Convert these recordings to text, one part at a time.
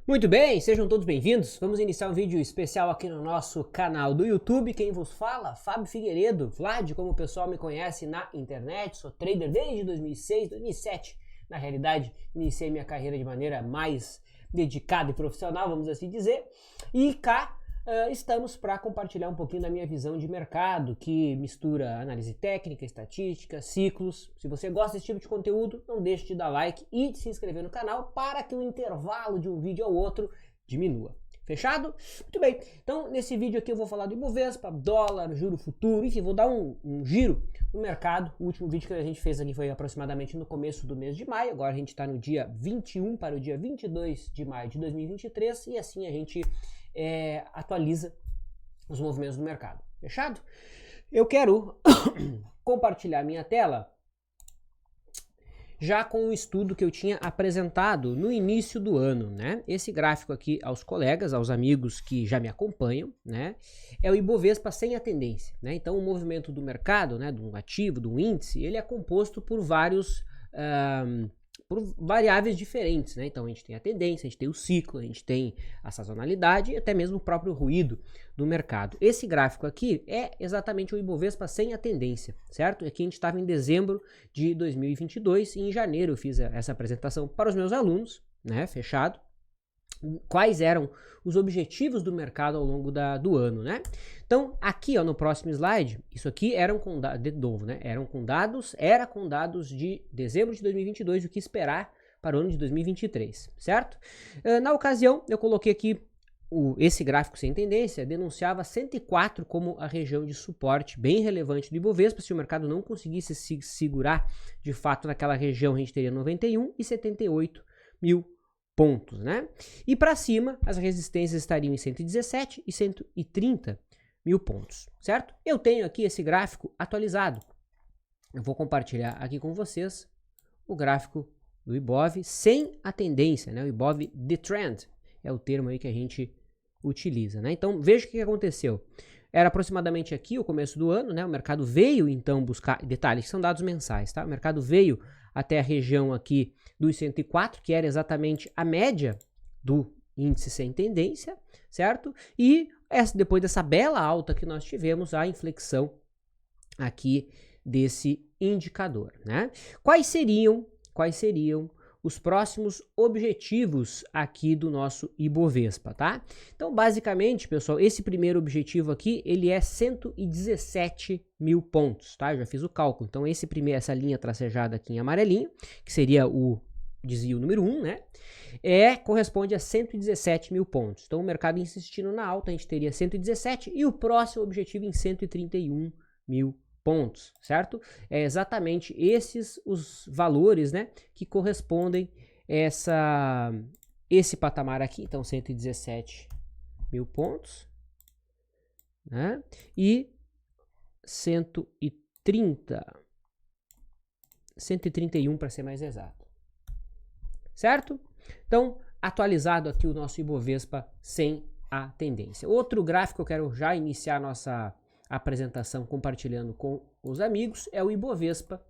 Muito bem, sejam todos bem-vindos. Vamos iniciar um vídeo especial aqui no nosso canal do YouTube. Quem vos fala? Fábio Figueiredo, Vlad, como o pessoal me conhece na internet. Sou trader desde 2006, 2007. Na realidade, iniciei minha carreira de maneira mais dedicada e profissional, vamos assim dizer. E cá estamos para compartilhar um pouquinho da minha visão de mercado, que mistura análise técnica, estatística, ciclos. Se você gosta desse tipo de conteúdo, não deixe de dar like e de se inscrever no canal para que o intervalo de um vídeo ao outro diminua. Fechado? Muito bem, então nesse vídeo aqui eu vou falar do Ibovespa, dólar, juro futuro, enfim, vou dar um giro no mercado. O último vídeo que a gente fez aqui foi aproximadamente no começo do mês de maio, agora a gente está no dia 21 para o dia 22 de maio de 2023 e assim a gente atualiza os movimentos do mercado. Fechado? Eu quero compartilhar minha tela já com um estudo que eu tinha apresentado no início do ano, né? Esse gráfico aqui aos colegas, aos amigos que já me acompanham, né? É o Ibovespa sem a tendência, né? Então o movimento do mercado, né? De um ativo, de um índice, ele é composto por por variáveis diferentes, né? Então a gente tem a tendência, a gente tem o ciclo, a gente tem a sazonalidade e até mesmo o próprio ruído do mercado. Esse gráfico aqui é exatamente o Ibovespa sem a tendência, certo? Aqui a gente estava em dezembro de 2022 e em janeiro eu fiz essa apresentação para os meus alunos, né? Fechado. Quais eram os objetivos do mercado ao longo do ano, né? Então, aqui, ó, no próximo slide, isso aqui era com dados de dezembro de 2022, o que esperar para o ano de 2023, certo? Na ocasião, eu coloquei aqui esse gráfico sem tendência, denunciava 104 como a região de suporte bem relevante do Ibovespa. Se o mercado não conseguisse se segurar de fato naquela região, a gente teria 91 e 78 mil pontos, né? E para cima, as resistências estariam em 117 e 130 mil pontos, certo? Eu tenho aqui esse gráfico atualizado. Eu vou compartilhar aqui com vocês o gráfico do Ibov sem a tendência, né? O Ibov The Trend é o termo aí que a gente utiliza, né? Então, veja o que aconteceu. Era aproximadamente aqui o começo do ano, né? O mercado veio então buscar, detalhes, são dados mensais, tá? O mercado veio até a região aqui dos 104, que era exatamente a média do índice sem tendência, certo? E depois dessa bela alta que nós tivemos, a inflexão aqui desse indicador, né? Quais seriam os próximos objetivos aqui do nosso Ibovespa, tá? Então, basicamente, pessoal, esse primeiro objetivo aqui, ele é 117 mil pontos, tá? Eu já fiz o cálculo. Então, essa linha tracejada aqui em amarelinho, que seria o desvio número 1, né? Corresponde a 117 mil pontos. Então, o mercado insistindo na alta, a gente teria 117 e o próximo objetivo em 131 mil pontos, certo? É exatamente esses os valores, né, que correspondem esse patamar aqui. Então, 117 mil pontos, né? E 131 para ser mais exato, certo? Então, atualizado aqui o nosso Ibovespa sem a tendência. Outro gráfico que eu quero já iniciar a nossa apresentação compartilhando com os amigos é o Ibovespa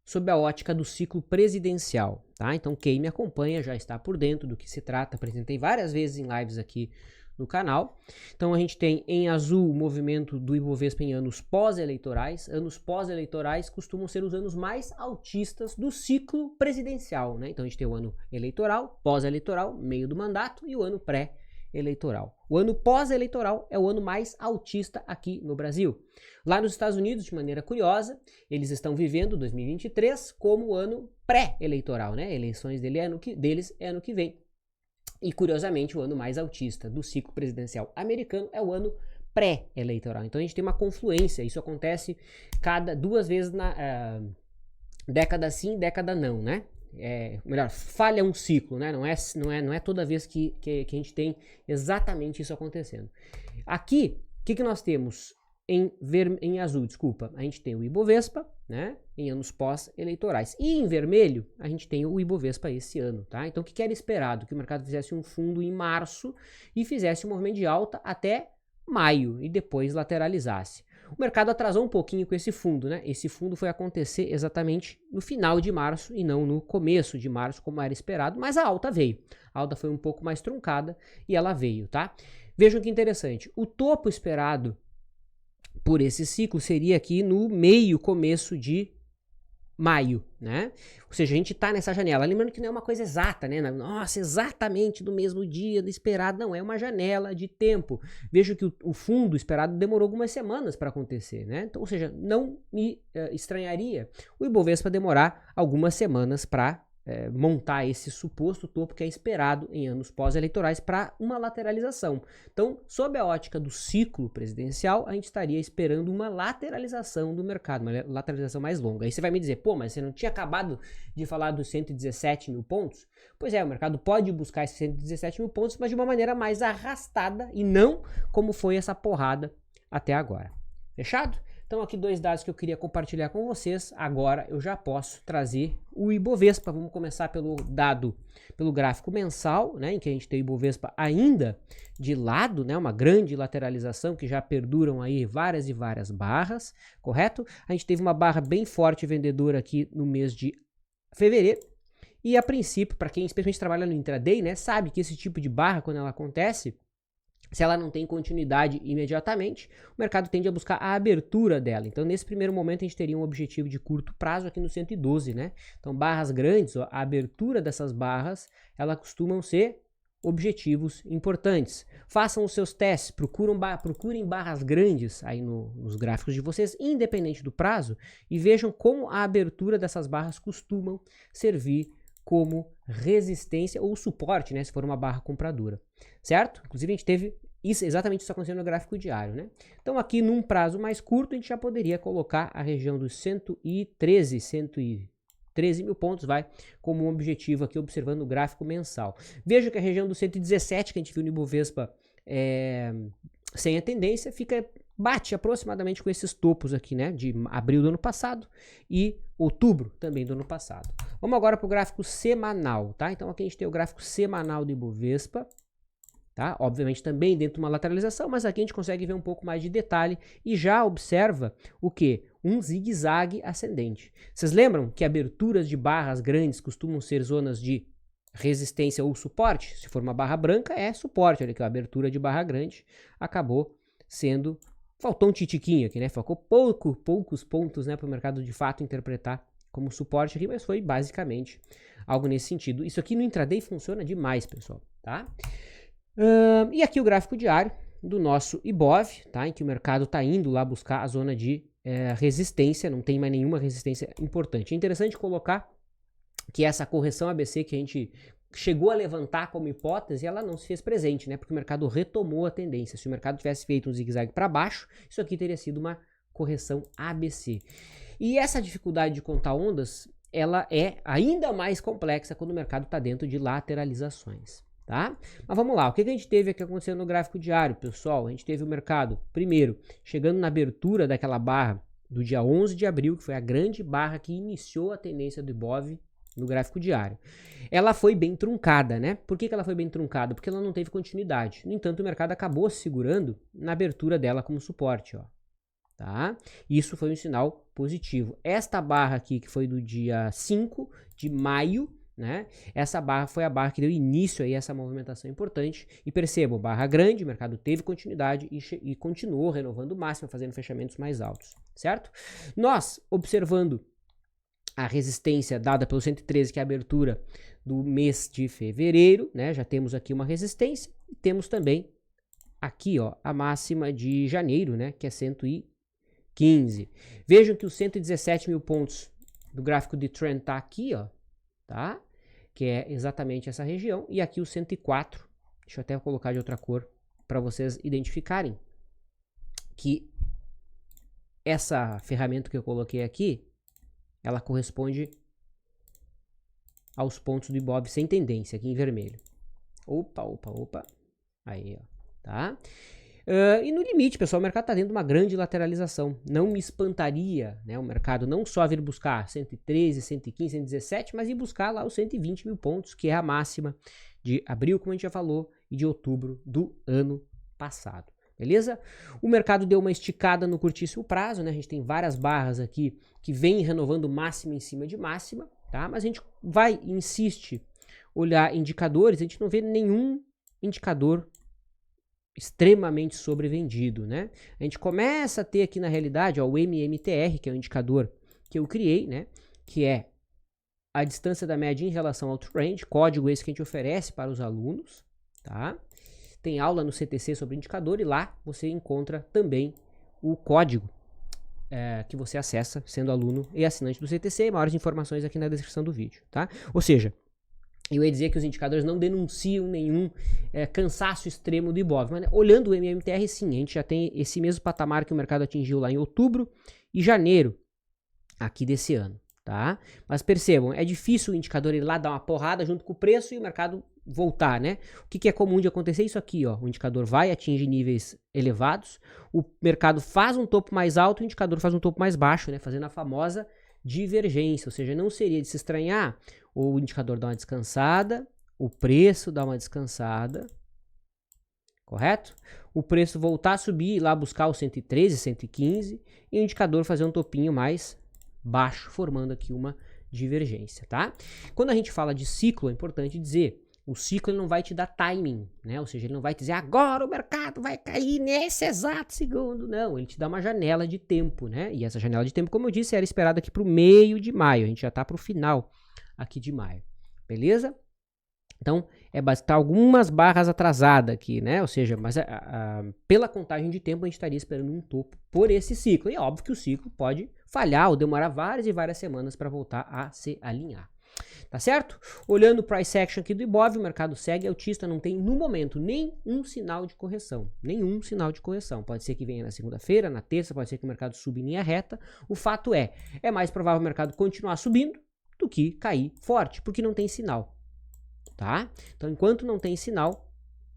sob a ótica do ciclo presidencial, tá? Então quem me acompanha já está por dentro do que se trata, apresentei várias vezes em lives aqui no canal. Então a gente tem em azul o movimento do Ibovespa em anos pós-eleitorais. Anos pós-eleitorais costumam ser os anos mais altistas do ciclo presidencial, né? Então a gente tem o ano eleitoral, pós-eleitoral, meio do mandato e o ano pré-eleitoral. O ano pós-eleitoral é o ano mais altista aqui no Brasil. Lá nos Estados Unidos, de maneira curiosa, eles estão vivendo 2023 como o ano pré-eleitoral, né? Eleições deles é ano que vem. E curiosamente, o ano mais altista do ciclo presidencial americano é o ano pré-eleitoral. Então a gente tem uma confluência, isso acontece duas vezes na década sim, década não, né? Melhor, falha um ciclo, né? Não é toda vez que a gente tem exatamente isso acontecendo. Aqui, o que nós temos em azul, desculpa? A gente tem o Ibovespa, né? Em anos pós-eleitorais. E em vermelho, a gente tem o Ibovespa esse ano, tá? Então, o que era esperado? Que o mercado fizesse um fundo em março e fizesse um movimento de alta até maio e depois lateralizasse. O mercado atrasou um pouquinho com esse fundo, né? Esse fundo foi acontecer exatamente no final de março e não no começo de março, como era esperado, mas a alta veio. A alta foi um pouco mais truncada e ela veio, tá? Vejam que interessante. O topo esperado por esse ciclo seria aqui no começo de maio, né? Ou seja, a gente tá nessa janela. Lembrando que não é uma coisa exata, né? Nossa, exatamente do mesmo dia do esperado. Não, é uma janela de tempo. Vejo que o fundo esperado demorou algumas semanas para acontecer, né? Então, ou seja, não me estranharia o Ibovespa demorar algumas semanas para montar esse suposto topo que é esperado em anos pós-eleitorais para uma lateralização. Então, sob a ótica do ciclo presidencial, a gente estaria esperando uma lateralização do mercado, uma lateralização mais longa. Aí você vai me dizer, pô, mas você não tinha acabado de falar dos 117 mil pontos? Pois é, o mercado pode buscar esses 117 mil pontos, mas de uma maneira mais arrastada e não como foi essa porrada até agora. Fechado? Então aqui 2 dados que eu queria compartilhar com vocês. Agora eu já posso trazer o Ibovespa. Vamos começar pelo gráfico mensal, né, em que a gente tem o Ibovespa ainda de lado, né, uma grande lateralização que já perduram aí várias e várias barras, correto? A gente teve uma barra bem forte vendedora aqui no mês de fevereiro. E a princípio, para quem especialmente trabalha no intraday, né, sabe que esse tipo de barra, quando ela acontece, se ela não tem continuidade imediatamente, o mercado tende a buscar a abertura dela. Então, nesse primeiro momento, a gente teria um objetivo de curto prazo aqui no 112, né? Então, barras grandes, ó, a abertura dessas barras, elas costumam ser objetivos importantes. Façam os seus testes, procurem barras grandes aí nos gráficos de vocês, independente do prazo, e vejam como a abertura dessas barras costumam servir como resistência ou suporte, né, se for uma barra compradora, certo? Inclusive a gente teve exatamente isso acontecendo no gráfico diário, né? Então aqui num prazo mais curto a gente já poderia colocar a região dos 113 mil pontos, como um objetivo aqui observando o gráfico mensal. Veja que a região dos 117 que a gente viu no Ibovespa sem a tendência bate aproximadamente com esses topos aqui, né, de abril do ano passado e outubro também do ano passado. Vamos agora para o gráfico semanal, tá? Então aqui a gente tem o gráfico semanal do Ibovespa, tá? Obviamente também dentro de uma lateralização, mas aqui a gente consegue ver um pouco mais de detalhe e já observa o quê? Um zigue-zague ascendente. Vocês lembram que aberturas de barras grandes costumam ser zonas de resistência ou suporte? Se for uma barra branca, é suporte. Olha aqui, a abertura de barra grande acabou sendo... Faltou um titiquinho aqui, né? Faltou poucos pontos, né, para o mercado de fato interpretar como suporte aqui, mas foi basicamente algo nesse sentido. Isso aqui no intraday funciona demais, pessoal, tá? E aqui o gráfico diário do nosso Ibov, tá? Em que o mercado está indo lá buscar a zona de resistência, não tem mais nenhuma resistência importante. É interessante colocar que essa correção ABC que a gente chegou a levantar como hipótese, ela não se fez presente, né? Porque o mercado retomou a tendência. Se o mercado tivesse feito um zigue-zague para baixo, isso aqui teria sido uma correção ABC. E essa dificuldade de contar ondas, ela é ainda mais complexa quando o mercado está dentro de lateralizações, tá? Mas vamos lá, o que a gente teve aqui acontecendo no gráfico diário, pessoal? A gente teve o mercado, primeiro, chegando na abertura daquela barra do dia 11 de abril, que foi a grande barra que iniciou a tendência do Ibov no gráfico diário. Ela foi bem truncada, né? Por que ela foi bem truncada? Porque ela não teve continuidade. No entanto, o mercado acabou se segurando na abertura dela como suporte, ó. Tá? Isso foi um sinal positivo. Esta barra aqui, que foi do dia 5 de maio, né? Essa barra foi a barra que deu início aí a essa movimentação importante. E percebam, barra grande, o mercado teve continuidade e continuou renovando o máximo, fazendo fechamentos mais altos, certo? Nós, observando a resistência dada pelo 113, que é a abertura do mês de fevereiro, né? Já temos aqui uma resistência e temos também aqui, ó, a máxima de janeiro, né? Que é 115. Vejam que os 117 mil pontos do gráfico de trend tá aqui, ó, tá? Que é exatamente essa região. E aqui o 104. Deixa eu até colocar de outra cor para vocês identificarem que essa ferramenta que eu coloquei aqui, ela corresponde aos pontos do Ibov sem tendência, aqui em vermelho. Opa. Aí, ó, tá? E no limite, pessoal, o mercado está dentro de uma grande lateralização. Não me espantaria, né, o mercado não só vir buscar 113, 115, 117, mas ir buscar lá os 120 mil pontos, que é a máxima de abril, como a gente já falou, e de outubro do ano passado. beleza? O mercado deu uma esticada no curtíssimo prazo, né? A gente tem várias barras aqui que vem renovando máxima em cima de máxima, tá? Mas a gente vai e insiste olhar indicadores, a gente não vê nenhum indicador extremamente sobrevendido, né? A gente começa a ter aqui na realidade, ó, o MMTR, que é o indicador que eu criei, né? Que é a distância da média em relação ao trend, código esse que a gente oferece para os alunos, tá? Tem aula no CTC sobre indicador e lá você encontra também o código que você acessa sendo aluno e assinante do CTC. Maiores informações aqui na descrição do vídeo, tá? Ou seja, eu ia dizer que os indicadores não denunciam nenhum cansaço extremo do Ibov, mas né, olhando o MMTR, sim, a gente já tem esse mesmo patamar que o mercado atingiu lá em outubro e janeiro aqui desse ano, tá? Mas percebam, é difícil o indicador ir lá dar uma porrada junto com o preço e o mercado voltar, né? O que é comum de acontecer? Isso aqui, ó, o indicador vai, atinge níveis elevados, o mercado faz um topo mais alto, o indicador faz um topo mais baixo, né? Fazendo a famosa divergência, ou seja, não seria de se estranhar o indicador dá uma descansada, o preço dá uma descansada, correto? O preço voltar a subir e lá buscar os 113, 115 e o indicador fazer um topinho mais baixo, formando aqui uma divergência, tá? Quando a gente fala de ciclo, é importante dizer, o ciclo ele não vai te dar timing, né? Ou seja, ele não vai te dizer agora o mercado vai cair nesse exato segundo, não, ele te dá uma janela de tempo, né? E essa janela de tempo, como eu disse, era esperada aqui para o meio de maio, a gente já tá para o final aqui de maio, beleza? Então, tá algumas barras atrasadas aqui, né? Ou seja, mas pela contagem de tempo a gente estaria esperando um topo por esse ciclo. E é óbvio que o ciclo pode falhar ou demorar várias e várias semanas para voltar a se alinhar. Tá certo? Olhando o price action aqui do Ibov, o mercado segue altista, não tem no momento nenhum sinal de correção. Nenhum sinal de correção. Pode ser que venha na segunda-feira, na terça, pode ser que o mercado suba em linha reta. O fato é mais provável o mercado continuar subindo do que cair forte, porque não tem sinal, tá? Então, enquanto não tem sinal,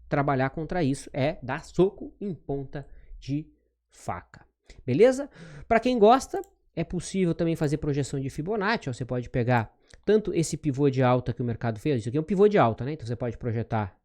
trabalhar contra isso é dar soco em ponta de faca, beleza? Para quem gosta, é possível também fazer projeção de Fibonacci, ó, você pode pegar tanto esse pivô de alta que o mercado fez, isso aqui é um pivô de alta, né? Então, você pode projetar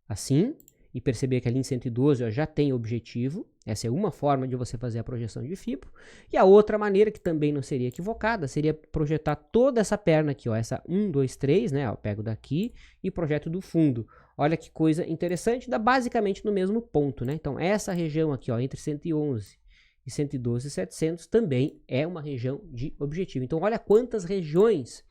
assim e perceber que a linha 112 ó, já tem objetivo. Essa é uma forma de você fazer a projeção de Fibo. E a outra maneira, que também não seria equivocada, seria projetar toda essa perna aqui, ó, essa 1, 2, 3, né? Ó, pego daqui e projeto do fundo. Olha que coisa interessante, dá basicamente no mesmo ponto, né? Então, essa região aqui, ó, entre 111 e 112,700 também é uma região de objetivo. Então, olha quantas regiões,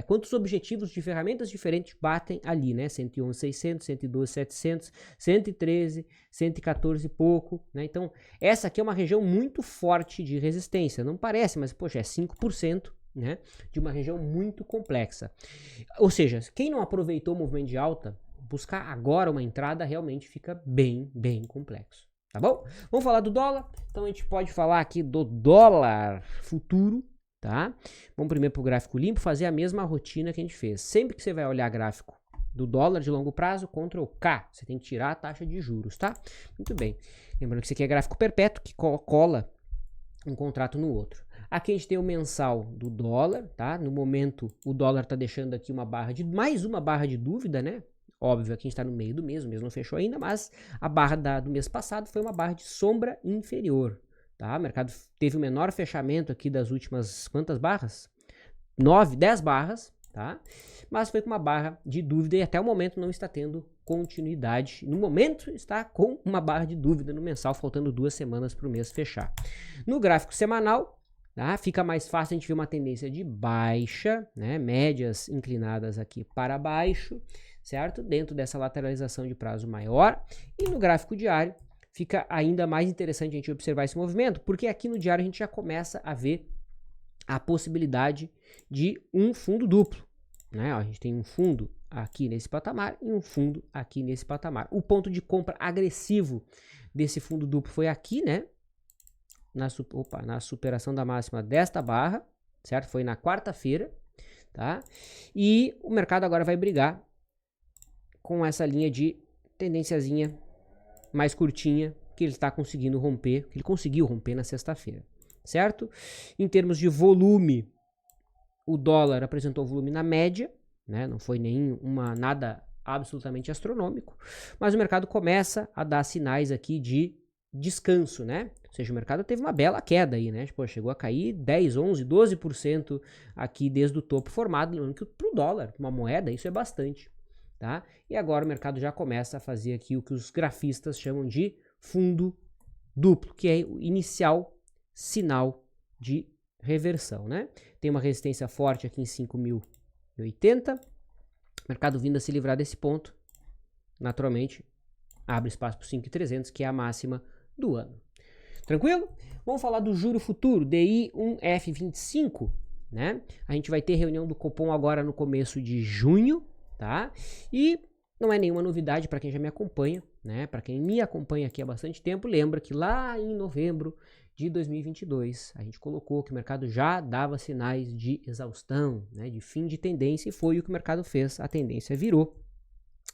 quantos objetivos de ferramentas diferentes batem ali, né? 111,600, 112,700, 113, 114 e pouco, né? Então, essa aqui é uma região muito forte de resistência. Não parece, mas, poxa, é 5%, né? De uma região muito complexa. Ou seja, quem não aproveitou o movimento de alta, buscar agora uma entrada realmente fica bem, bem complexo. Tá bom? Vamos falar do dólar? Então, a gente pode falar aqui do dólar futuro, tá? Vamos primeiro para o gráfico limpo, fazer a mesma rotina que a gente fez. Sempre que você vai olhar gráfico do dólar de longo prazo, Ctrl K, você tem que tirar a taxa de juros, tá? Muito bem. Lembrando que isso aqui é gráfico perpétuo, que cola um contrato no outro. Aqui a gente tem o mensal do dólar, tá? No momento, o dólar tá deixando aqui mais uma barra de dúvida, né? Óbvio, aqui a gente está no meio do mês, o mês não fechou ainda, mas a barra do mês passado foi uma barra de sombra inferior. Tá? O mercado teve o menor fechamento aqui das últimas, quantas barras? 9, 10 barras, tá? Mas foi com uma barra de dúvida e até o momento não está tendo continuidade. No momento está com uma barra de dúvida no mensal, faltando 2 semanas para o mês fechar. No gráfico semanal, tá? Fica mais fácil a gente ver uma tendência de baixa, né? Médias inclinadas aqui para baixo, certo? Dentro dessa lateralização de prazo maior. E no gráfico diário, fica ainda mais interessante a gente observar esse movimento, porque aqui no diário a gente já começa a ver a possibilidade de um fundo duplo, né? Ó, a gente tem um fundo aqui nesse patamar e um fundo aqui nesse patamar. O ponto de compra agressivo desse fundo duplo foi aqui, né? Na superação da máxima desta barra, certo? Foi na quarta-feira, tá? E o mercado agora vai brigar com essa linha de tendênciazinha mais curtinha que ele está conseguindo romper, que ele conseguiu romper na sexta-feira, certo? Em termos de volume, o dólar apresentou volume na média, né? Não foi nada absolutamente astronômico, mas o mercado começa a dar sinais aqui de descanso, né? Ou seja, o mercado teve uma bela queda aí, né? Tipo, chegou a cair 10, 11, 12% aqui desde o topo formado, lembrando que pro dólar, uma moeda, isso é bastante, tá? E agora o mercado já começa a fazer aqui o que os grafistas chamam de fundo duplo, que é o inicial sinal de reversão, né? Tem uma resistência forte aqui em 5.080, mercado vindo a se livrar desse ponto, naturalmente abre espaço para 5.300, que é a máxima do ano. Tranquilo? Vamos falar do juro futuro, DI 1F25, né? A gente vai ter reunião do Copom agora no começo de junho, tá? E não é nenhuma novidade para quem já me acompanha, né? Para quem me acompanha aqui há bastante tempo, lembra que lá em novembro de 2022, a gente colocou que o mercado já dava sinais de exaustão, né? De fim de tendência, e foi o que o mercado fez, a tendência virou.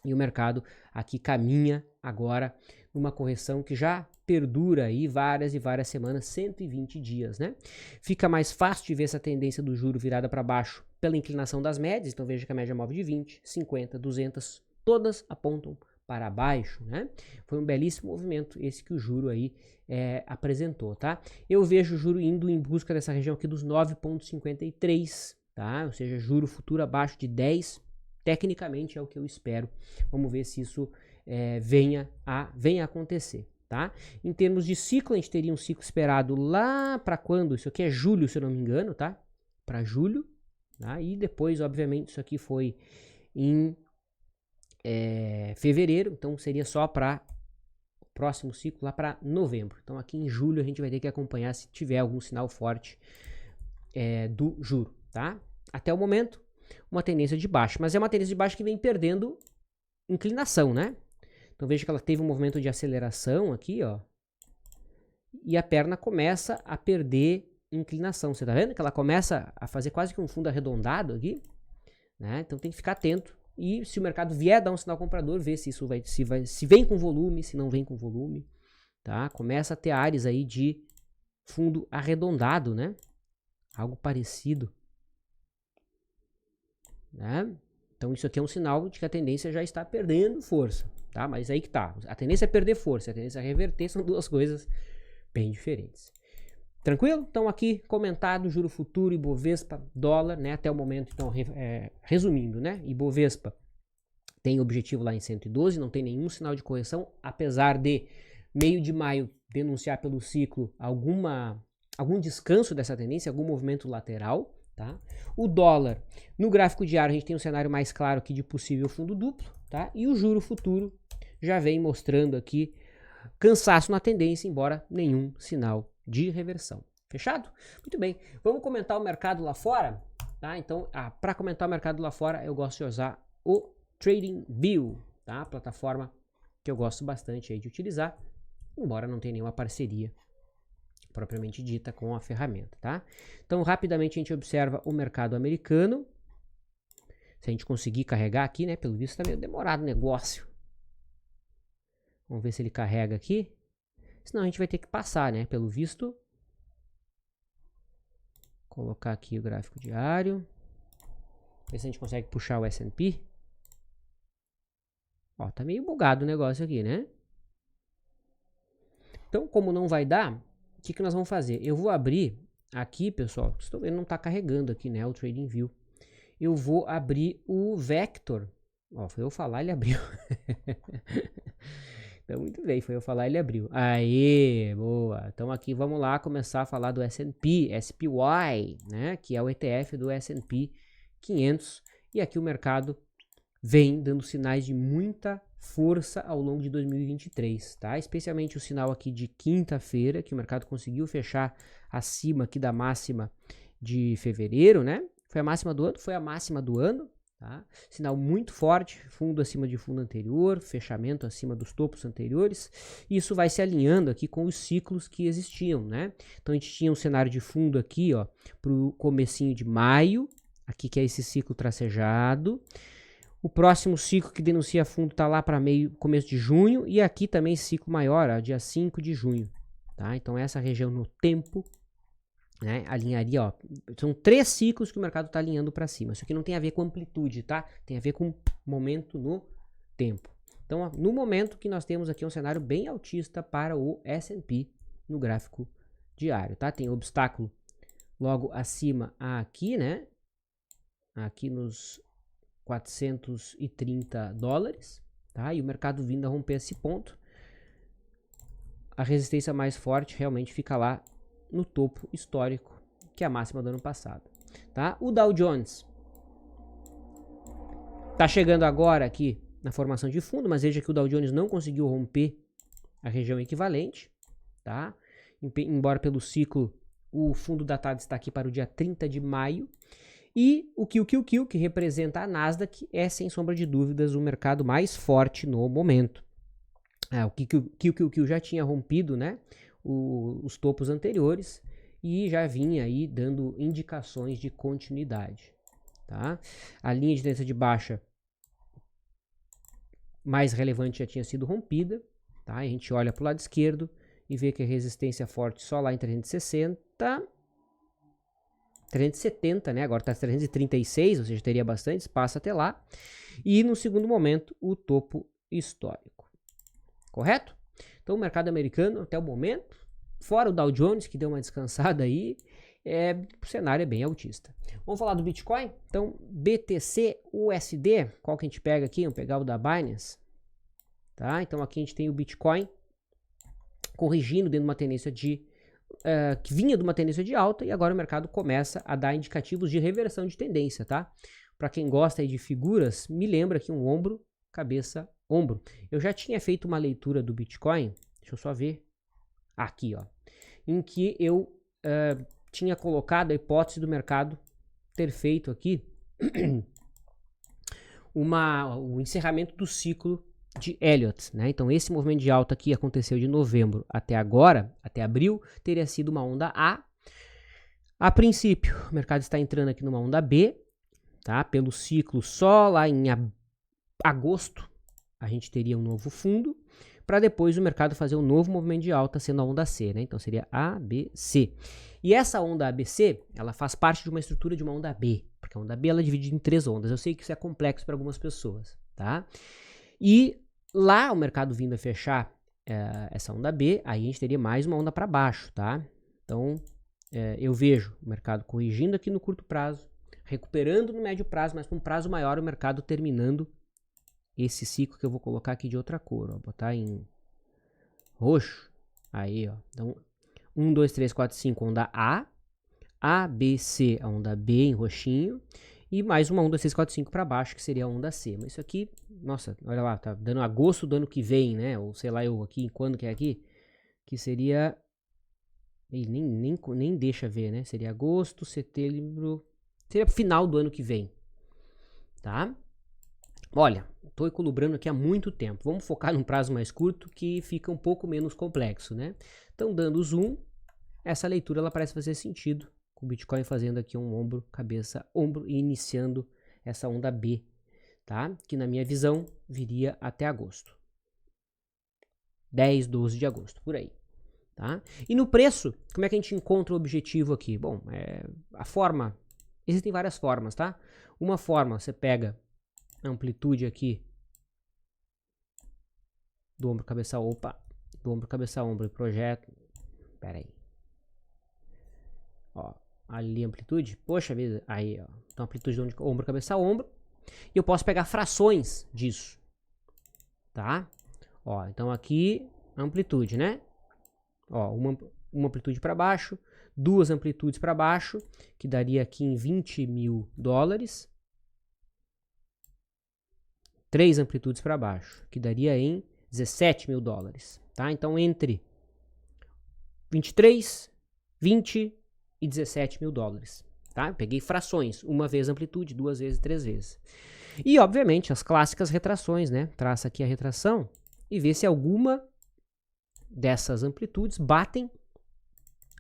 E o mercado aqui caminha agora numa correção que já perdura aí várias e várias semanas, 120 dias, né? Fica mais fácil de ver essa tendência do juro virada para baixo pela inclinação das médias. Então veja que a média móvel de 20, 50, 200, todas apontam para baixo, né? Foi um belíssimo movimento esse que o juro aí apresentou, tá? Eu vejo o juro indo em busca dessa região aqui dos 9,53, tá? Ou seja, juro futuro abaixo de 10, tecnicamente é o que eu espero. Vamos ver se isso venha a acontecer, tá? Em termos de ciclo, a gente teria um ciclo esperado lá para quando? Isso aqui é julho, se eu não me engano, tá? Para julho, tá? E depois, obviamente, isso aqui foi em fevereiro, então seria só para o próximo ciclo lá para novembro. Então aqui em julho a gente vai ter que acompanhar se tiver algum sinal forte do juro, tá? Até o momento, uma tendência de baixo, mas é uma tendência de baixo que vem perdendo inclinação, né? Então veja que ela teve um movimento de aceleração aqui, ó, e a perna começa a perder inclinação. Você tá vendo que ela começa a fazer quase que um fundo arredondado aqui, né? Então tem que ficar atento. E se o mercado vier dar um sinal comprador, ver se isso se vem com volume, se não vem com volume, tá? Começa a ter áreas aí de fundo arredondado, né? Algo parecido, né? Então isso aqui é um sinal de que a tendência já está perdendo força, tá? Mas aí que tá. A tendência é perder força, a tendência é reverter, são duas coisas bem diferentes. Tranquilo? Então aqui comentado juro futuro, Ibovespa, dólar, né? Até o momento, então, resumindo, né? Ibovespa tem objetivo lá em 112, não tem nenhum sinal de correção, apesar de meio de maio denunciar pelo ciclo algum descanso dessa tendência, algum movimento lateral, tá? O dólar, no gráfico diário, a gente tem um cenário mais claro aqui de possível fundo duplo, tá? E o juro futuro já vem mostrando aqui cansaço na tendência, embora nenhum sinal de reversão. Fechado? Muito bem. Vamos comentar o mercado lá fora? Tá? Então, para comentar o mercado lá fora, eu gosto de usar o TradingView, tá? A plataforma que eu gosto bastante aí de utilizar, embora não tenha nenhuma parceria propriamente dita com a ferramenta, tá? Então, rapidamente a gente observa o mercado americano. Se a gente conseguir carregar aqui, né? Pelo visto está meio demorado o negócio. Vamos ver se ele carrega aqui. Senão a gente vai ter que passar, né? Pelo visto. Colocar aqui o gráfico diário. Ver se a gente consegue puxar o S&P. Ó, tá meio bugado o negócio aqui, né? Então, como não vai dar, o que nós vamos fazer? Eu vou abrir aqui, pessoal. Vocês estão vendo, não tá carregando aqui, né? O TradingView. Eu vou abrir o Vector. Ó, foi eu falar, ele abriu. Então, muito bem, foi eu falar, ele abriu. Aê, boa. Então aqui vamos lá começar a falar do S&P, SPY, né? Que é o ETF do S&P 500. E aqui o mercado vem dando sinais de muita força ao longo de 2023, tá? Especialmente o sinal aqui de quinta-feira, que o mercado conseguiu fechar acima aqui da máxima de fevereiro, né? Foi a máxima do ano? Foi a máxima do ano. Tá? Sinal muito forte, fundo acima de fundo anterior, fechamento acima dos topos anteriores. Isso vai se alinhando aqui com os ciclos que existiam, né? Então a gente tinha um cenário de fundo aqui, ó, pro comecinho de maio, aqui que é esse ciclo tracejado. O próximo ciclo que denuncia fundo tá lá para começo de junho, e aqui também ciclo maior, ó, dia 5 de junho, tá? Então essa região no tempo, né, alinharia, ó, são 3 ciclos que o mercado está alinhando para cima. Isso aqui não tem a ver com amplitude, tá? Tem a ver com momento no tempo. Então, no momento que nós temos aqui um cenário bem altista para o S&P no gráfico diário, tá? Tem obstáculo logo acima aqui, né? Aqui nos 430 dólares, tá? E o mercado vindo a romper esse ponto. A resistência mais forte realmente fica lá no topo histórico, que é a máxima do ano passado, tá? O Dow Jones tá chegando agora aqui na formação de fundo, mas veja que o Dow Jones não conseguiu romper a região equivalente, tá? Embora pelo ciclo o fundo datado está aqui para o dia 30 de maio. E o QQQ, que representa a Nasdaq, é sem sombra de dúvidas o mercado mais forte no momento. O QQQ já tinha rompido, né, os topos anteriores e já vinha aí dando indicações de continuidade, tá? A linha de tendência de baixa mais relevante já tinha sido rompida, tá? A gente olha para o lado esquerdo e vê que a resistência forte só lá em 370, né? Agora está 336, ou seja, teria bastante espaço até lá. E no segundo momento, o topo histórico. Correto? Então, o mercado americano, até o momento, fora o Dow Jones, que deu uma descansada aí, o cenário é bem altista. Vamos falar do Bitcoin? Então, BTC USD, qual que a gente pega aqui? Vamos pegar o da Binance. Tá? Então, aqui a gente tem o Bitcoin corrigindo dentro de uma tendência que vinha de uma tendência de alta e agora o mercado começa a dar indicativos de reversão de tendência, tá? Para quem gosta aí de figuras, me lembra aqui um ombro, cabeça, ombro. Eu já tinha feito uma leitura do Bitcoin, deixa eu só ver, aqui ó, em que eu tinha colocado a hipótese do mercado ter feito aqui o encerramento do ciclo de Elliott, né? Então esse movimento de alta aqui aconteceu de novembro até agora, até abril, teria sido uma onda A. A princípio, o mercado está entrando aqui numa onda B, tá? Pelo ciclo só lá em agosto a gente teria um novo fundo, para depois o mercado fazer um novo movimento de alta sendo a onda C, né? Então seria ABC. E essa onda ABC, ela faz parte de uma estrutura de uma onda B, porque a onda B ela é dividida em 3 ondas. Eu sei que isso é complexo para algumas pessoas, tá? E lá o mercado vindo a fechar essa onda B, aí a gente teria mais uma onda para baixo, tá? Então eu vejo o mercado corrigindo aqui no curto prazo, recuperando no médio prazo, mas para um prazo maior o mercado terminando esse ciclo que eu vou colocar aqui de outra cor, ó, botar em roxo, aí ó, então 1, 2, 3, 4, 5, onda A, B, C, a onda B em roxinho, e mais uma 1, 2, 3, 4, 5 para baixo, que seria a onda C. Mas isso aqui, nossa, olha lá, tá dando agosto do ano que vem, né? Ou sei lá, eu aqui, quando que é aqui? Que seria... Ele nem deixa ver, né? Seria agosto, setembro... Seria final do ano que vem, tá? Olha, tô equilibrando aqui há muito tempo. Vamos focar num prazo mais curto que fica um pouco menos complexo, né? Então, dando zoom, essa leitura ela parece fazer sentido. Com o Bitcoin fazendo aqui um ombro, cabeça, ombro e iniciando essa onda B, tá? Que na minha visão viria até agosto. 10, 12 de agosto, por aí, tá? E no preço, como é que a gente encontra o objetivo aqui? Bom, a forma, existem várias formas, tá? Uma forma, você pega a amplitude aqui do ombro, cabeça, do ombro, cabeça, ombro e projeto, pera aí. Ó. Ali amplitude, poxa vida, aí ó, então amplitude do ombro, cabeça, ombro, e eu posso pegar frações disso, tá? Ó, então aqui amplitude, né? Ó, uma amplitude para baixo, 2 amplitudes para baixo, que daria aqui em 20 mil dólares, 3 amplitudes para baixo, que daria em 17 mil dólares, tá? Então entre 23, 20 e 17 mil dólares, tá? Eu peguei frações, uma vez amplitude, 2 vezes, 3 vezes. E, obviamente, as clássicas retrações, né? Traça aqui a retração e vê se alguma dessas amplitudes batem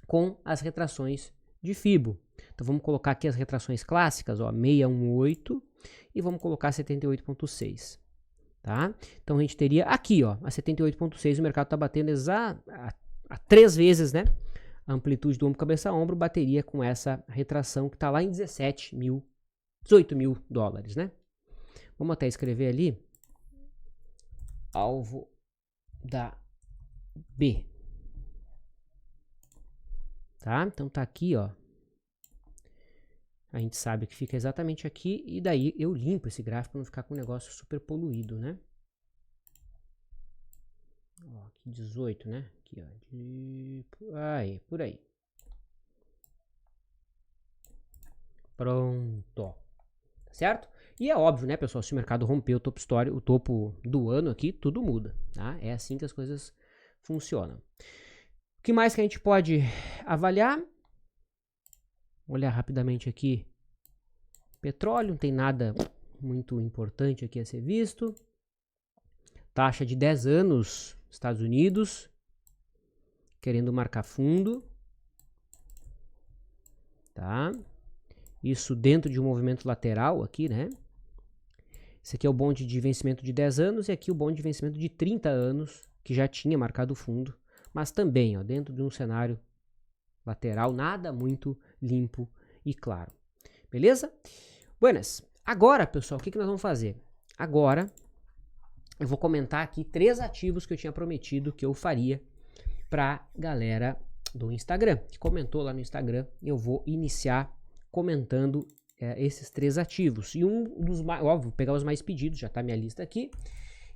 com as retrações de Fibo. Então, vamos colocar aqui as retrações clássicas, ó, 618 e vamos colocar 78,6, tá? Então, a gente teria aqui, ó, a 78,6, o mercado está batendo a 3 vezes, né? A amplitude do ombro, cabeça, ombro, bateria com essa retração que está lá em 18 mil dólares, né? Vamos até escrever ali. alvo da B. Tá? Então tá aqui, ó. A gente sabe que fica exatamente aqui e daí eu limpo esse gráfico para não ficar com um negócio super poluído, né? Ó, aqui 18, né? Aqui, ó. Aí, por aí. Pronto. Certo? E é óbvio, né, pessoal? Se o mercado romper o topo histórico, o topo do ano aqui, tudo muda, tá? É assim que as coisas funcionam. O que mais que a gente pode avaliar? Olhar rapidamente aqui. Petróleo, não tem nada muito importante aqui a ser visto. Taxa de 10 anos, Estados Unidos, querendo marcar fundo. Tá? Isso dentro de um movimento lateral aqui, né? Esse aqui é o bonde de vencimento de 10 anos e aqui o bonde de vencimento de 30 anos, que já tinha marcado fundo, mas também, ó, dentro de um cenário lateral, nada muito limpo e claro. Beleza? Buenas. Agora, pessoal, o que nós vamos fazer? Agora, eu vou comentar aqui 3 ativos que eu tinha prometido que eu faria pra galera do Instagram, que comentou lá no Instagram. Eu vou iniciar comentando esses 3 ativos. E um dos mais, óbvio, vou pegar os mais pedidos, já tá minha lista aqui.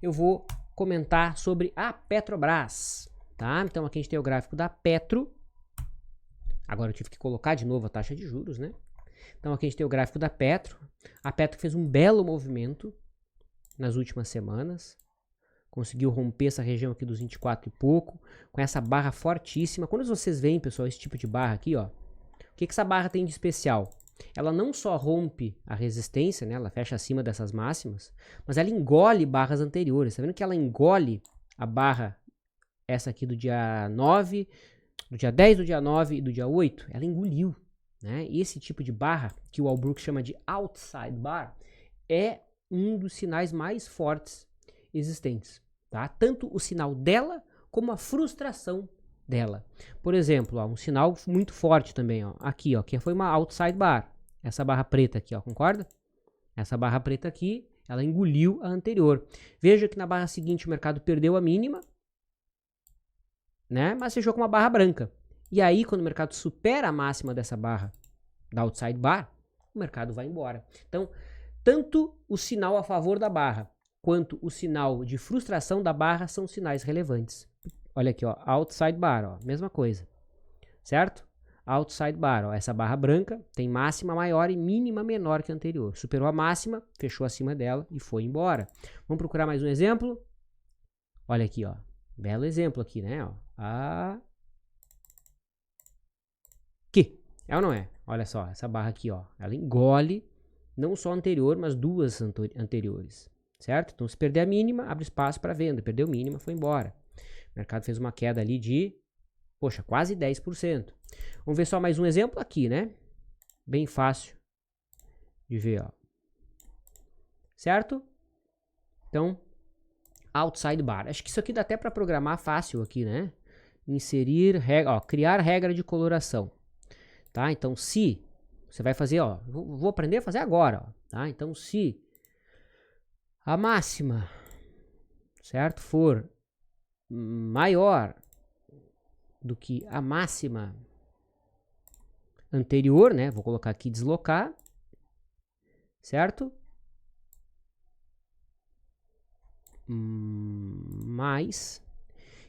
Eu vou comentar sobre a Petrobras, tá? Então aqui a gente tem o gráfico da Petro. Agora eu tive que colocar de novo a taxa de juros, né? Então aqui a gente tem o gráfico da Petro. A Petro fez um belo movimento nas últimas semanas. Conseguiu romper essa região aqui dos 24 e pouco, com essa barra fortíssima. Quando vocês veem, pessoal, esse tipo de barra aqui, ó, o que essa barra tem de especial? Ela não só rompe a resistência, né, ela fecha acima dessas máximas, mas ela engole barras anteriores. Tá vendo que ela engole a barra, essa aqui do dia 9, do dia 10, do dia 9 e do dia 8? Ela engoliu, né? E esse tipo de barra, que o Walbrook chama de outside bar, é um dos sinais mais fortes existentes, tá? Tanto o sinal dela como a frustração dela. Por exemplo, ó, um sinal muito forte também, ó, aqui, ó, que foi uma outside bar, essa barra preta aqui, ó, concorda? Essa barra preta aqui, ela engoliu a anterior. Veja que na barra seguinte o mercado perdeu a mínima, né? Mas fechou com uma barra branca. E aí, quando o mercado supera a máxima dessa barra da outside bar, o mercado vai embora. Então, tanto o sinal a favor da barra quanto o sinal de frustração da barra são sinais relevantes. Olha aqui, ó, outside bar, ó, mesma coisa, certo? Outside bar, ó, essa barra branca tem máxima maior e mínima menor que a anterior. Superou a máxima, fechou acima dela e foi embora. Vamos procurar mais um exemplo? Olha aqui, ó, belo exemplo aqui, né? Ó. Aqui, é ou não é? Olha só, essa barra aqui, ó, ela engole não só a anterior, mas 2 anteriores. Certo? Então, se perder a mínima, abre espaço para venda. Perdeu a mínima, foi embora. O mercado fez uma queda ali de, poxa, quase 10%. Vamos ver só mais um exemplo aqui, né? Bem fácil de ver, ó. Certo? Então, outside bar. Acho que isso aqui dá até para programar fácil aqui, né? Inserir regra, ó, criar regra de coloração. Tá? Então, se você vai fazer, ó, vou aprender a fazer agora, ó, tá? Então, se a máxima, certo, for maior do que a máxima anterior, né? Vou colocar aqui deslocar, certo? Mais.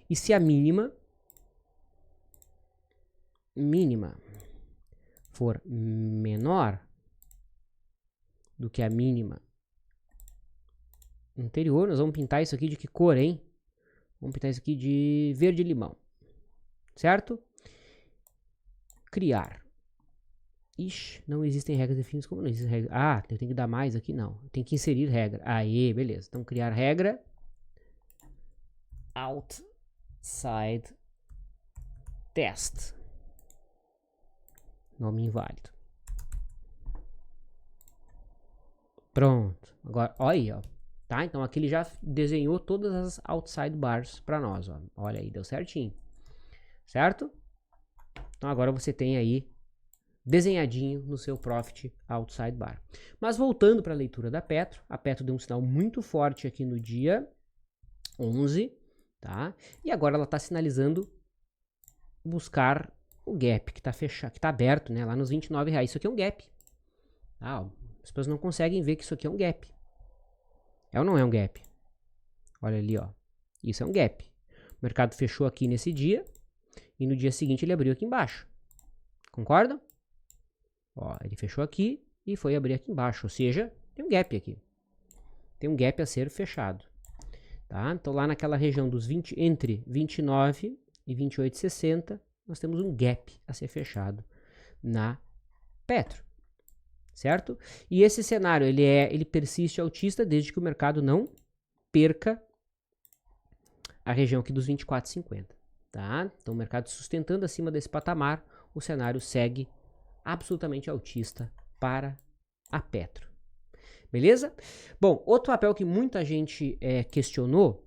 E se a mínima for menor do que a mínima anterior, nós vamos pintar isso aqui de que cor, hein? Vamos pintar isso aqui de verde limão, certo? Criar. Ixi, não existem regras definidas. Como não existe regra? Ah, eu tenho que dar mais aqui? Não. Tem que inserir regra. Aí, beleza. Então, criar regra. Outside test. Nome inválido. Pronto. Agora, olha aí, ó. Tá? Então, aqui ele já desenhou todas as outside bars para nós, ó. Olha aí, deu certinho. Certo? Então, agora você tem aí desenhadinho no seu Profit Outside Bar. Mas voltando para a leitura da Petro, a Petro deu um sinal muito forte aqui no dia 11, tá? E agora ela está sinalizando buscar o gap que está fechado, que está aberto, né? Lá nos R$29. Isso aqui é um gap. Tá? As pessoas não conseguem ver que isso aqui é um gap. É ou não é um gap? Olha ali, ó. Isso é um gap. O mercado fechou aqui nesse dia e no dia seguinte ele abriu aqui embaixo. Concordam? Ó, ele fechou aqui e foi abrir aqui embaixo, ou seja, tem um gap aqui. Tem um gap a ser fechado. Tá? Então lá naquela região dos 20, entre 29 e 28,60, nós temos um gap a ser fechado na Petro. Certo? E esse cenário ele persiste altista desde que o mercado não perca a região aqui dos 24,50. Tá? Então o mercado sustentando acima desse patamar, o cenário segue absolutamente altista para a Petro. Beleza? Bom, outro papel que muita gente questionou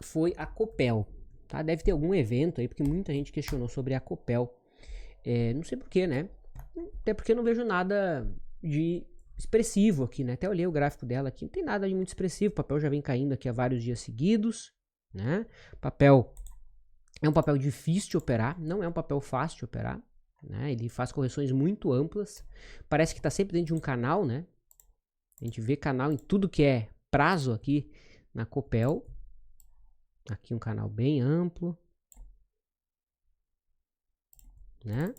foi a Copel. Tá? Deve ter algum evento aí, porque muita gente questionou sobre a Copel. Não sei porquê, né? Até porque eu não vejo nada de expressivo aqui, né? Até olhei o gráfico dela aqui, não tem nada de muito expressivo. O papel já vem caindo aqui há vários dias seguidos, né? Papel é um papel difícil de operar, não é um papel fácil de operar, né? Ele faz correções muito amplas. Parece que está sempre dentro de um canal, né? A gente vê canal em tudo que é prazo aqui na Copel. Aqui um canal bem amplo, né?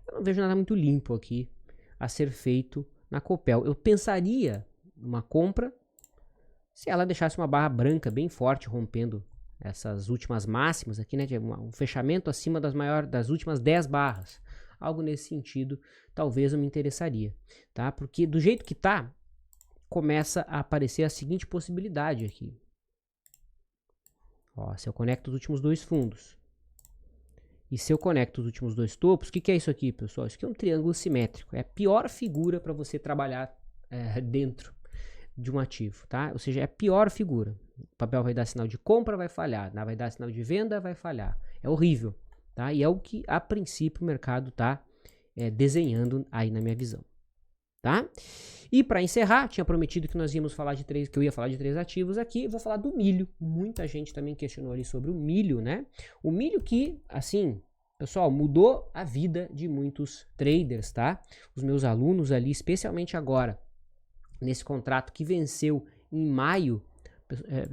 Eu não vejo nada muito limpo aqui a ser feito na Copel. Eu pensaria numa compra se ela deixasse uma barra branca bem forte, rompendo essas últimas máximas aqui, né? Um fechamento acima das últimas 10 barras. Algo nesse sentido, talvez eu me interessaria, tá? Porque do jeito que tá, começa a aparecer a seguinte possibilidade aqui. Ó, se eu conecto os últimos dois fundos e se eu conecto os últimos dois topos, o que é isso aqui, pessoal? Isso aqui é um triângulo simétrico. É a pior figura para você trabalhar dentro de um ativo, tá? Ou seja, é a pior figura. O papel vai dar sinal de compra, vai falhar. Vai dar sinal de venda, vai falhar. É horrível, tá? E é o que, a princípio, o mercado está desenhando aí na minha visão, tá? E para encerrar, tinha prometido que nós íamos falar que eu ia falar de 3 ativos aqui. Vou falar do milho. Muita gente também questionou ali sobre o milho, né? O milho que, assim, pessoal, mudou a vida de muitos traders, tá? Os meus alunos ali, especialmente agora, nesse contrato que venceu em maio.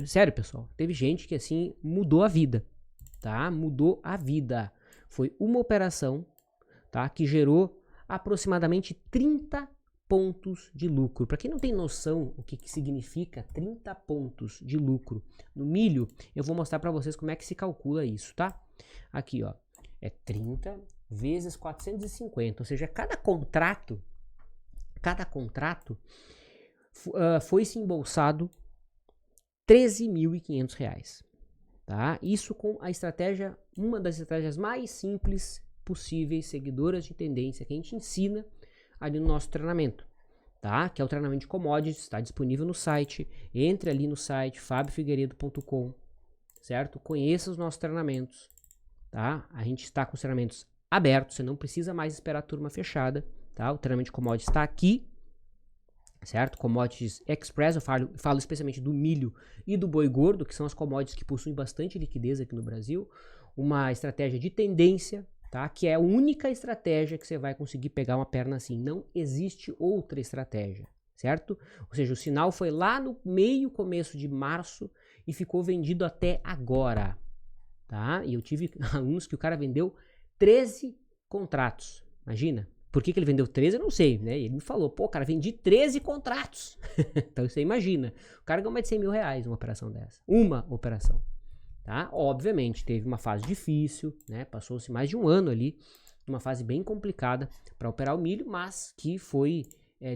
Sério, pessoal, teve gente que, assim, mudou a vida, tá? Mudou a vida. Foi uma operação, tá? Que gerou aproximadamente 30 pontos de lucro. Para quem não tem noção o que significa 30 pontos de lucro no milho, eu vou mostrar para vocês como é que se calcula isso, tá? Aqui, ó, é 30 vezes 450, ou seja, cada contrato foi-se embolsado R$13.500, tá? Isso com a estratégia, uma das estratégias mais simples possíveis, seguidoras de tendência, que a gente ensina ali no nosso treinamento, tá? Que é o treinamento de commodities, está disponível no site. Entre ali no site fabiofigueiredo.com, certo? Conheça os nossos treinamentos, tá? A gente está com os treinamentos abertos, você não precisa mais esperar a turma fechada, tá? O treinamento de commodities está aqui, certo? Commodities Express, eu falo especialmente do milho e do boi gordo, que são as commodities que possuem bastante liquidez aqui no Brasil. Uma estratégia de tendência, tá? Que é a única estratégia que você vai conseguir pegar uma perna assim. Não existe outra estratégia, certo? Ou seja, o sinal foi lá no começo de março e ficou vendido até agora, tá? E eu tive alunos que o cara vendeu 13 contratos, imagina. Por que ele vendeu 13, eu não sei, né? Ele me falou, pô, cara, vendi 13 contratos. Então você imagina, o cara ganhou mais de R$100.000 uma operação dessa. Uma operação. Tá? Obviamente, teve uma fase difícil, né? Passou-se mais de um ano ali, uma fase bem complicada para operar o milho, mas que foi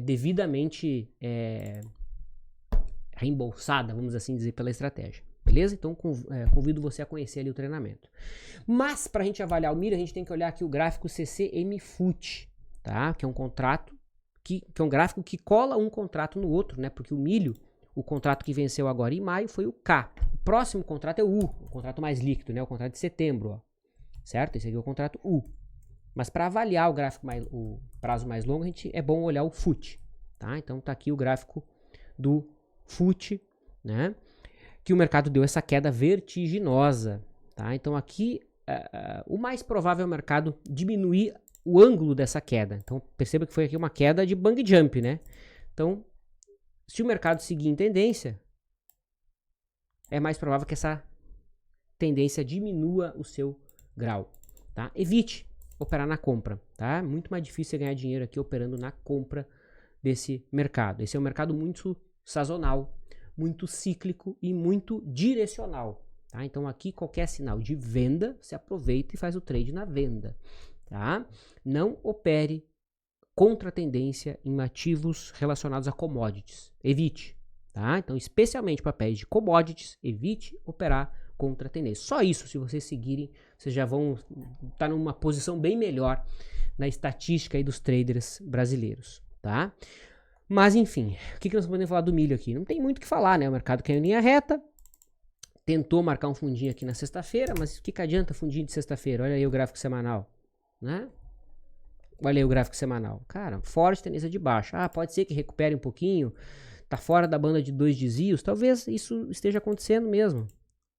devidamente reembolsada, vamos assim dizer, pela estratégia. Beleza? Então, convido você a conhecer ali o treinamento. Mas, para a gente avaliar o milho, a gente tem que olhar aqui o gráfico CCMFUT, tá? Que é um contrato, que é um gráfico que cola um contrato no outro, né? Porque o milho, o contrato que venceu agora em maio foi o K. O próximo contrato é o U, o contrato mais líquido, né? O contrato de setembro, ó. Certo? Esse aqui é o contrato U. Mas para avaliar o gráfico o prazo mais longo, é bom olhar o FUT, tá? Então tá aqui o gráfico do FUT, né? que o mercado deu essa queda vertiginosa, tá? Então aqui o mais provável é o mercado diminuir o ângulo dessa queda. Então perceba que foi aqui uma queda de bang jump, né? Então, se o mercado seguir em tendência, é mais provável que essa tendência diminua o seu grau, tá? Evite operar na compra, tá? Muito mais difícil ganhar dinheiro aqui operando na compra desse mercado. Esse é um mercado muito sazonal, muito cíclico e muito direcional, tá? Então aqui qualquer sinal de venda, você aproveita e faz o trade na venda, tá? Não opere contra a tendência em ativos relacionados a commodities. Evite, tá? Então, especialmente papéis de commodities, evite operar contra a tendência. Só isso, se vocês seguirem, vocês já vão estar numa posição bem melhor na estatística aí dos traders brasileiros, tá? Mas, enfim, o que nós podemos falar do milho aqui? Não tem muito o que falar, né? O mercado caiu em linha reta, tentou marcar um fundinho aqui na sexta-feira, mas o que adianta fundinho de sexta-feira? Olha aí o gráfico semanal, né? Olha aí o gráfico semanal. Cara, forte tendência de baixa. Ah, pode ser que recupere um pouquinho. Tá fora da banda de 2 desvios. Talvez isso esteja acontecendo mesmo.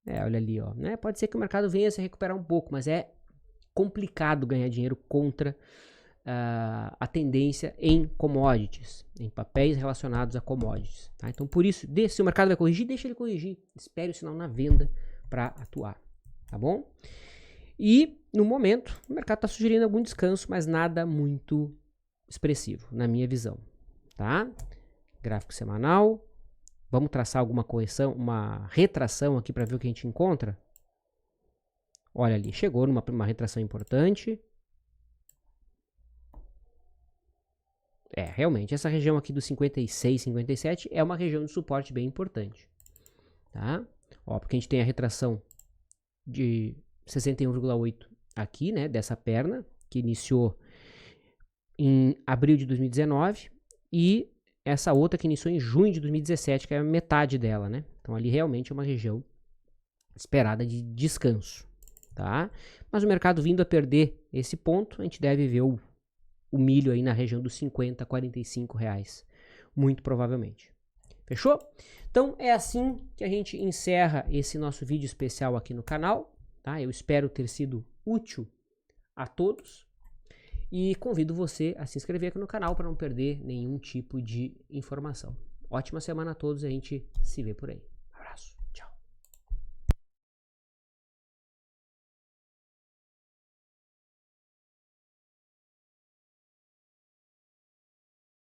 Olha ali, ó. Né? Pode ser que o mercado venha a se recuperar um pouco, mas é complicado ganhar dinheiro contra a tendência em commodities, em papéis relacionados a commodities. Tá? Então, por isso, se o mercado vai corrigir, deixa ele corrigir. Espere o sinal na venda para atuar. Tá bom? E, no momento, o mercado está sugerindo algum descanso, mas nada muito expressivo, na minha visão, tá? Gráfico semanal. Vamos traçar alguma correção, uma retração aqui para ver o que a gente encontra? Olha ali, chegou numa retração importante. Realmente, essa região aqui dos 56, 57 é uma região de suporte bem importante, tá? Ó, porque a gente tem a retração de 61,8 aqui, né, dessa perna, que iniciou em abril de 2019, e essa outra que iniciou em junho de 2017, que é a metade dela, né? Então ali realmente é uma região esperada de descanso, tá? Mas o mercado vindo a perder esse ponto, a gente deve ver o milho aí na região dos 50, 45 reais, muito provavelmente. Fechou? Então é assim que a gente encerra esse nosso vídeo especial aqui no canal. Tá? Eu espero ter sido útil a todos e convido você a se inscrever aqui no canal para não perder nenhum tipo de informação. Ótima semana a todos e a gente se vê por aí.